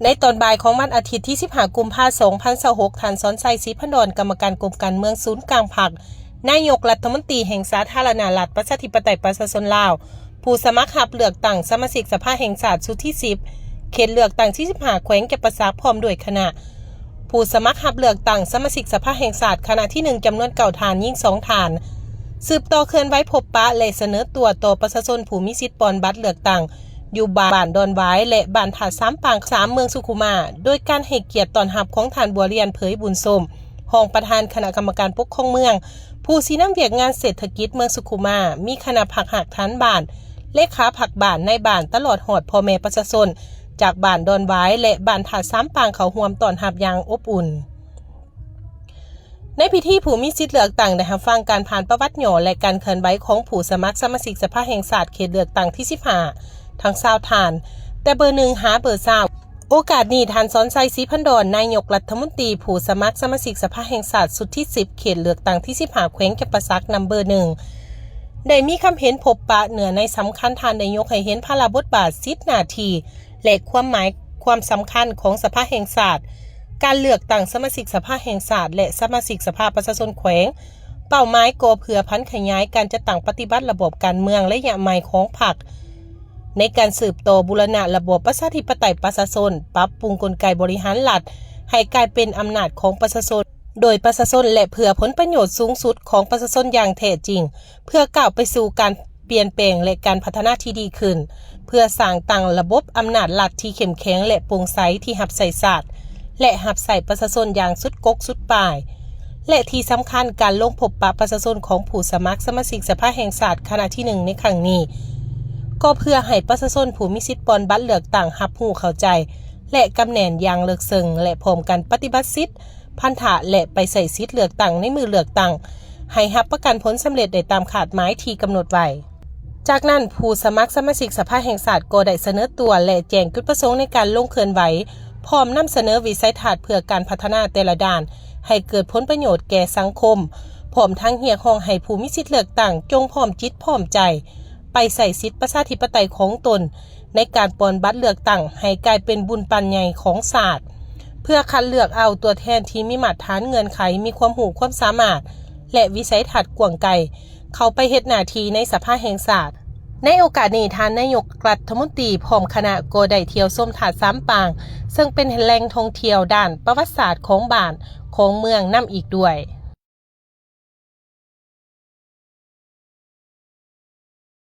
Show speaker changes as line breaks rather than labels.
ในตอนบ่ายของวันอาทิตย์ที่15 กุมภาพันธ์ 2026 ท่านสอนชัย ศรีพันดร กรรมการกรมการเมืองศูนย์กลางพรรคนายกรัฐมนตรีแห่งสาธารณรัฐประชาธิปไตยประชาชนลาวผู้สมัครรับเลือกตั้งสมาชิกสภาแห่งชาติชุดที่ 10 เขตเลือกตั้งที่ 15 แขวงแก่นประสักพร้อมด้วยคณะผู้สมัครรับเลือกตั้งสมาชิกสภาแห่งชาติคณะที่ 1 จำนวน9 ฐานยิ่ง2 ฐานสืบต่อเคลื่อนไหวพบปะและเสนอตัวต่อประชาชนผู้มีสิทธิ์ปอนบัตรเลือกตั้งอยู่บ้านดอนหวายและบ้านถาดสามปาง3 เมืองสุขุมาโดยการให้เกียรติต้อนรับของท่านบัวเรียนเผยบุญสมรองประธานคณะกรรมการปกครองเมืองผู้สีน้ำเวียกงานเศรษฐกิจเมืองสุขุมามีคณะผักหักฐานบ้านเลขาผักบ้านในบ้านตลอดหอดพ่อแม่ประชาชนจากบ้านดอนหวายและบ้านถาดสามปางเขาห่วมต้อนรับอย่างอบอุ่นในพิธีผู้มีสิทธิ์เลือกตั้งได้รับฟังการผ่านประวัติหย่อและการเคลื่อนไหวของผู้สมัครสมาชิกสภาแห่งชาติเขตเลือกตั้งที่ 15 ทั้ง20 ฐานแต่เบอร์ 1 หาเบอร์20โอกาสนี้ท่านสอนชัย ศรีพันดร นายกรัฐมนตรีผู้สมัครสมาชิกสภาแห่งชาติชุดที่ 10 เขตเลือกตั้งที่ 15 แขวงแก่นประสักนำเบอร์ 1ได้มีคำเห็นพบปะเหนือในสำคัญท่านได้ยกให้เห็นพระบทบาท10 หน้าที่และความสำคัญของสภาแห่งชาติการเลือกตั้งสมาชิกสภาแห่งชาติและสมาชิกสภาประชาชนแขวงเป้าหมายก่อเพื่อพันขยายการจัดตั้งปฏิบัติระบบการเมืองระยะใหม่ของพรรคในการสืบต่อบูรณะระบบประชาธิปไตยประชาชนปรับปรุงกลไกบริหารรัฐให้กลายเป็นอำนาจของประชาชนโดยประชาชนและเพื่อผลประโยชน์สูงสุดของประชาชนอย่างแท้จริงเพื่อก้าวไปสู่การเปลี่ยนแปลงและการพัฒนาที่ดีขึ้นเพื่อสร้างตั้งระบบอำนาจรัฐที่เข้มแข็งและโปร่งใสที่รับใส่ศาสตร์และหับใส่ประชาชนอย่างสุดกกสุดปลายและที่สำคัญการลงพบปะประชาชนของผู้สมัครสมาชิกสภาแห่งชาติคณะที่ 1ในครั้งนี้ก็เพื่อให้ประชาชนผู้มีสิทธิ์ปอนบัตรเลือกตั้งรับรู้เข้าใจและกำแหน่งอย่างเลิกซึ้งและพร้อมกันปฏิบัติสิทธิ์พันธะและไปใส่สิทธิ์เลือกตั้งในมือเลือกตั้งให้รับประกันผลสำเร็จได้ตามขาดหมายที่กำหนดไว้จากนั้นผู้สมัครสมาชิกสภาแห่งชาติก็ได้เสนอตัวและแจ้งจุดประสงค์ในการลงเคลื่อนไหวพร้อมนำเสนอวิสัยทัศน์เพื่อการพัฒนาแต่ละด้านให้เกิดผลประโยชน์แก่สังคมพร้อมทั้งเรียกร้องให้ผู้มีสิทธิ์เลือกตั้งจงพร้อมจิตพร้อมใจไปใส่สิทธิประชาธิปไตยของตนในการปอนบัตรเลือกตั้งให้กลายเป็นบุญปันใหญ่ของศาสตร์เพื่อคัดเลือกเอาตัวแทนที่มีมาตรฐานเงื่อนไขมีความรู้ความสามารถและวิสัยทัศน์กว้างไกลเข้าไปเฮ็ดหน้าที่ในสภาแห่งชาติในโอกาสนี้ท่านนายกรัฐมนตรีพร้อมคณะก็ได้เที่ยวชมถาดสามปางซึ่งเป็นแหล่งท่องเที่ยวด้านประวัติศาสตร์ของบ้านของเมืองนำอีกด้วย